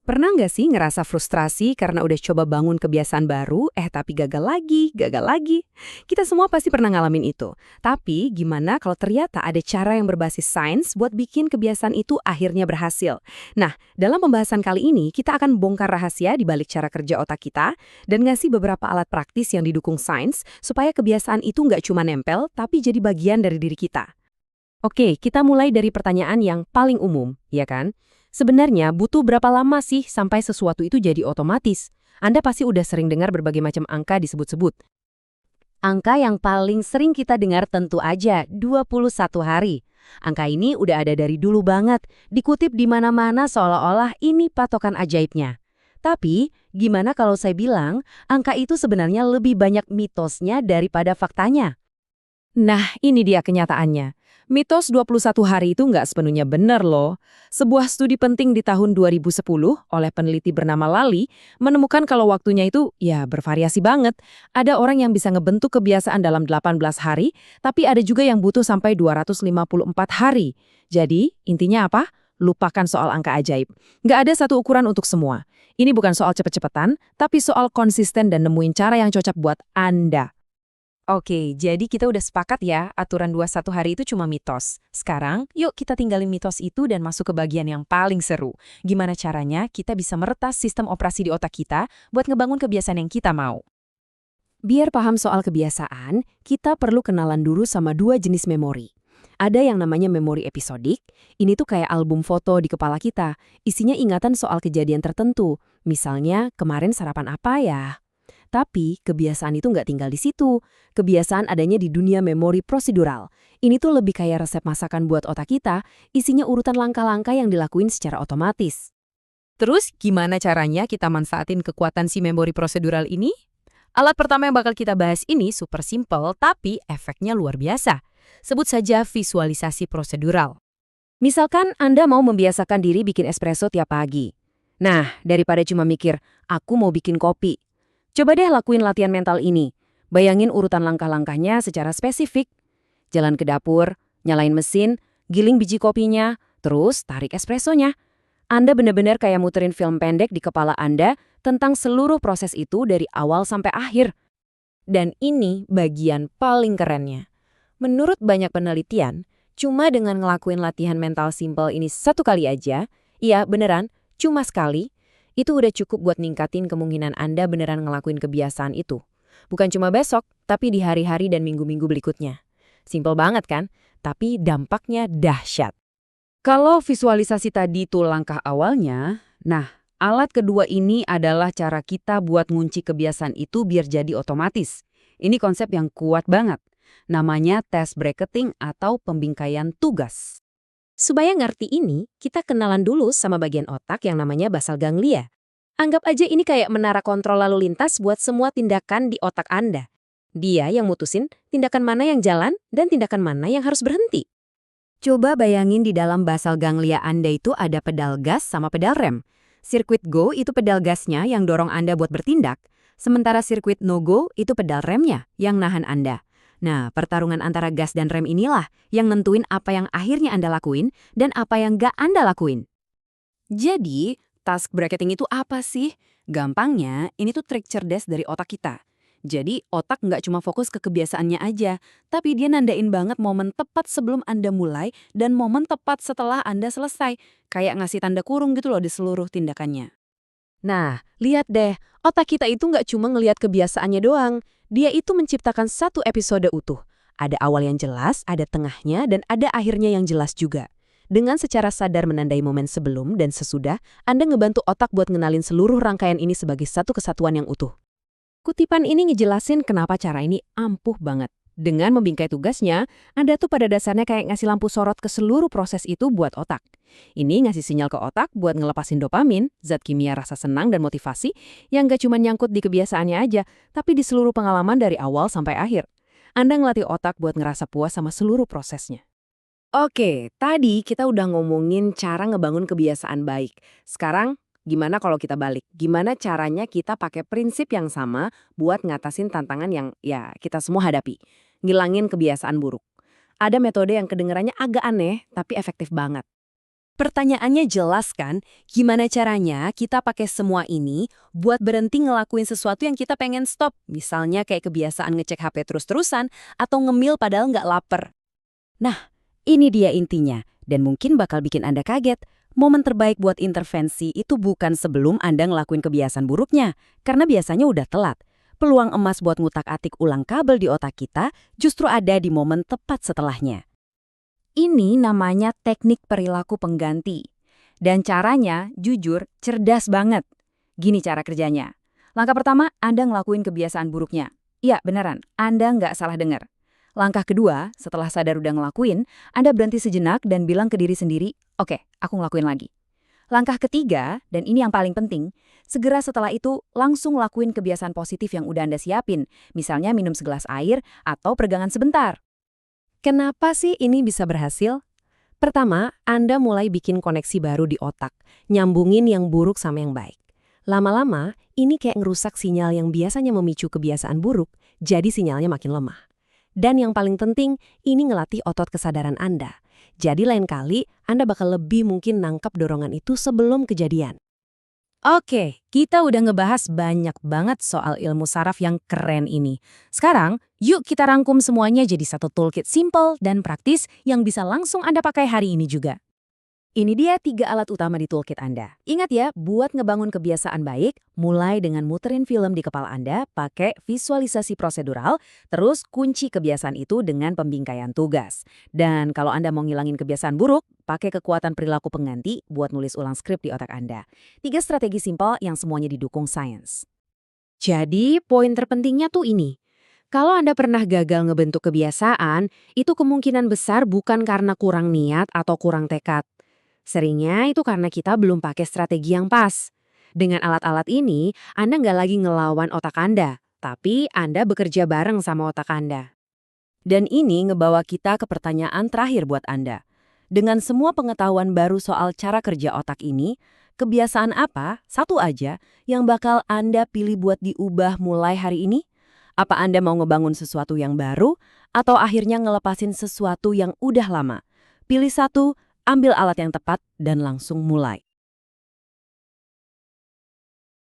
Pernah nggak sih ngerasa frustrasi karena udah coba bangun kebiasaan baru, tapi gagal lagi, gagal lagi? Kita semua pasti pernah ngalamin itu. Tapi gimana kalau ternyata ada cara yang berbasis sains buat bikin kebiasaan itu akhirnya berhasil? Nah, dalam pembahasan kali ini kita akan bongkar rahasia di balik cara kerja otak kita dan ngasih beberapa alat praktis yang didukung sains supaya kebiasaan itu nggak cuma nempel, tapi jadi bagian dari diri kita. Oke, kita mulai dari pertanyaan yang paling umum, ya kan? Sebenarnya butuh berapa lama sih sampai sesuatu itu jadi otomatis? Anda pasti udah sering dengar berbagai macam angka disebut-sebut. Angka yang paling sering kita dengar tentu aja 21 hari. Angka ini udah ada dari dulu banget, dikutip di mana-mana seolah-olah ini patokan ajaibnya. Tapi, gimana kalau saya bilang, angka itu sebenarnya lebih banyak mitosnya daripada faktanya? Nah, ini dia kenyataannya. Mitos 21 hari itu nggak sepenuhnya benar loh. Sebuah studi penting di tahun 2010 oleh peneliti bernama Lali menemukan kalau waktunya itu ya bervariasi banget. Ada orang yang bisa ngebentuk kebiasaan dalam 18 hari, tapi ada juga yang butuh sampai 254 hari. Jadi, intinya apa? Lupakan soal angka ajaib. Nggak ada satu ukuran untuk semua. Ini bukan soal cepet-cepetan, tapi soal konsisten dan nemuin cara yang cocok buat Anda. Oke, jadi kita udah sepakat ya, aturan 21 hari itu cuma mitos. Sekarang, yuk kita tinggalin mitos itu dan masuk ke bagian yang paling seru. Gimana caranya kita bisa meretas sistem operasi di otak kita buat ngebangun kebiasaan yang kita mau. Biar paham soal kebiasaan, kita perlu kenalan dulu sama dua jenis memori. Ada yang namanya memori episodik, ini tuh kayak album foto di kepala kita, isinya ingatan soal kejadian tertentu. Misalnya, kemarin sarapan apa ya? Tapi, kebiasaan itu nggak tinggal di situ. Kebiasaan adanya di dunia memori prosedural. Ini tuh lebih kayak resep masakan buat otak kita, isinya urutan langkah-langkah yang dilakuin secara otomatis. Terus, gimana caranya kita manfaatin kekuatan si memori prosedural ini? Alat pertama yang bakal kita bahas ini super simple, tapi efeknya luar biasa. Sebut saja visualisasi prosedural. Misalkan Anda mau membiasakan diri bikin espresso tiap pagi. Nah, daripada cuma mikir, aku mau bikin kopi. Coba deh lakuin latihan mental ini. Bayangin urutan langkah-langkahnya secara spesifik. Jalan ke dapur, nyalain mesin, giling biji kopinya, terus tarik espressonya. Anda benar-benar kayak muterin film pendek di kepala Anda tentang seluruh proses itu dari awal sampai akhir. Dan ini bagian paling kerennya. Menurut banyak penelitian, cuma dengan ngelakuin latihan mental simple ini satu kali aja, iya beneran, cuma sekali, itu udah cukup buat ningkatin kemungkinan Anda beneran ngelakuin kebiasaan itu. Bukan cuma besok, tapi di hari-hari dan minggu-minggu berikutnya. Simpel banget kan? Tapi dampaknya dahsyat. Kalau visualisasi tadi itu langkah awalnya, nah, alat kedua ini adalah cara kita buat ngunci kebiasaan itu biar jadi otomatis. Ini konsep yang kuat banget. Namanya task bracketing atau pembingkaian tugas. Supaya ngerti ini, kita kenalan dulu sama bagian otak yang namanya basal ganglia. Anggap aja ini kayak menara kontrol lalu lintas buat semua tindakan di otak Anda. Dia yang mutusin tindakan mana yang jalan dan tindakan mana yang harus berhenti. Coba bayangin di dalam basal ganglia Anda itu ada pedal gas sama pedal rem. Sirkuit go itu pedal gasnya yang dorong Anda buat bertindak, sementara sirkuit no go itu pedal remnya yang nahan Anda. Nah, pertarungan antara gas dan rem inilah yang nentuin apa yang akhirnya Anda lakuin dan apa yang gak Anda lakuin. Jadi, task bracketing itu apa sih? Gampangnya, ini tuh trik cerdas dari otak kita. Jadi, otak nggak cuma fokus ke kebiasaannya aja, tapi dia nandain banget momen tepat sebelum Anda mulai dan momen tepat setelah Anda selesai. Kayak ngasih tanda kurung gitu loh di seluruh tindakannya. Nah, lihat deh, otak kita itu nggak cuma ngelihat kebiasaannya doang. Dia itu menciptakan satu episode utuh. Ada awal yang jelas, ada tengahnya, dan ada akhirnya yang jelas juga. Dengan secara sadar menandai momen sebelum dan sesudah, Anda ngebantu otak buat ngenalin seluruh rangkaian ini sebagai satu kesatuan yang utuh. Kutipan ini ngejelasin kenapa cara ini ampuh banget. Dengan membingkai tugasnya, Anda tuh pada dasarnya kayak ngasih lampu sorot ke seluruh proses itu buat otak. Ini ngasih sinyal ke otak buat ngelepasin dopamin, zat kimia rasa senang dan motivasi, yang gak cuma nyangkut di kebiasaannya aja, tapi di seluruh pengalaman dari awal sampai akhir. Anda ngelatih otak buat ngerasa puas sama seluruh prosesnya. Oke, tadi kita udah ngomongin cara ngebangun kebiasaan baik. Sekarang, gimana kalau kita balik? Gimana caranya kita pakai prinsip yang sama buat ngatasin tantangan yang ya kita semua hadapi? Ngilangin kebiasaan buruk. Ada metode yang kedengarannya agak aneh, tapi efektif banget. Pertanyaannya jelas kan, gimana caranya kita pakai semua ini buat berhenti ngelakuin sesuatu yang kita pengen stop. Misalnya kayak kebiasaan ngecek HP terus-terusan atau ngemil padahal nggak lapar. Nah, ini dia intinya. Dan mungkin bakal bikin Anda kaget. Momen terbaik buat intervensi itu bukan sebelum Anda ngelakuin kebiasaan buruknya, karena biasanya udah telat. Peluang emas buat ngutak-atik ulang kabel di otak kita justru ada di momen tepat setelahnya. Ini namanya teknik perilaku pengganti. Dan caranya, jujur, cerdas banget. Gini cara kerjanya. Langkah pertama, Anda ngelakuin kebiasaan buruknya. Iya, beneran, Anda nggak salah dengar. Langkah kedua, setelah sadar udah ngelakuin, Anda berhenti sejenak dan bilang ke diri sendiri, oke, aku ngelakuin lagi. Langkah ketiga, dan ini yang paling penting, segera setelah itu langsung lakuin kebiasaan positif yang udah Anda siapin, misalnya minum segelas air atau peregangan sebentar. Kenapa sih ini bisa berhasil? Pertama, Anda mulai bikin koneksi baru di otak, nyambungin yang buruk sama yang baik. Lama-lama, ini kayak ngerusak sinyal yang biasanya memicu kebiasaan buruk, jadi sinyalnya makin lemah. Dan yang paling penting, ini ngelatih otot kesadaran Anda. Jadi lain kali, Anda bakal lebih mungkin nangkap dorongan itu sebelum kejadian. Oke, kita udah ngebahas banyak banget soal ilmu saraf yang keren ini. Sekarang, yuk kita rangkum semuanya jadi satu toolkit simple dan praktis yang bisa langsung Anda pakai hari ini juga. Ini dia 3 alat utama di toolkit Anda. Ingat ya, buat ngebangun kebiasaan baik, mulai dengan muterin film di kepala Anda, pakai visualisasi prosedural, terus kunci kebiasaan itu dengan pembingkaian tugas. Dan kalau Anda mau ngilangin kebiasaan buruk, pakai kekuatan perilaku pengganti buat nulis ulang skrip di otak Anda. 3 strategi simpel yang semuanya didukung sains. Jadi, poin terpentingnya tuh ini. Kalau Anda pernah gagal ngebentuk kebiasaan, itu kemungkinan besar bukan karena kurang niat atau kurang tekad. Seringnya itu karena kita belum pakai strategi yang pas. Dengan alat-alat ini, Anda nggak lagi ngelawan otak Anda, tapi Anda bekerja bareng sama otak Anda. Dan ini ngebawa kita ke pertanyaan terakhir buat Anda. Dengan semua pengetahuan baru soal cara kerja otak ini, kebiasaan apa, satu aja, yang bakal Anda pilih buat diubah mulai hari ini? Apa Anda mau ngebangun sesuatu yang baru, atau akhirnya ngelepasin sesuatu yang udah lama? Pilih satu, ambil alat yang tepat, dan langsung mulai.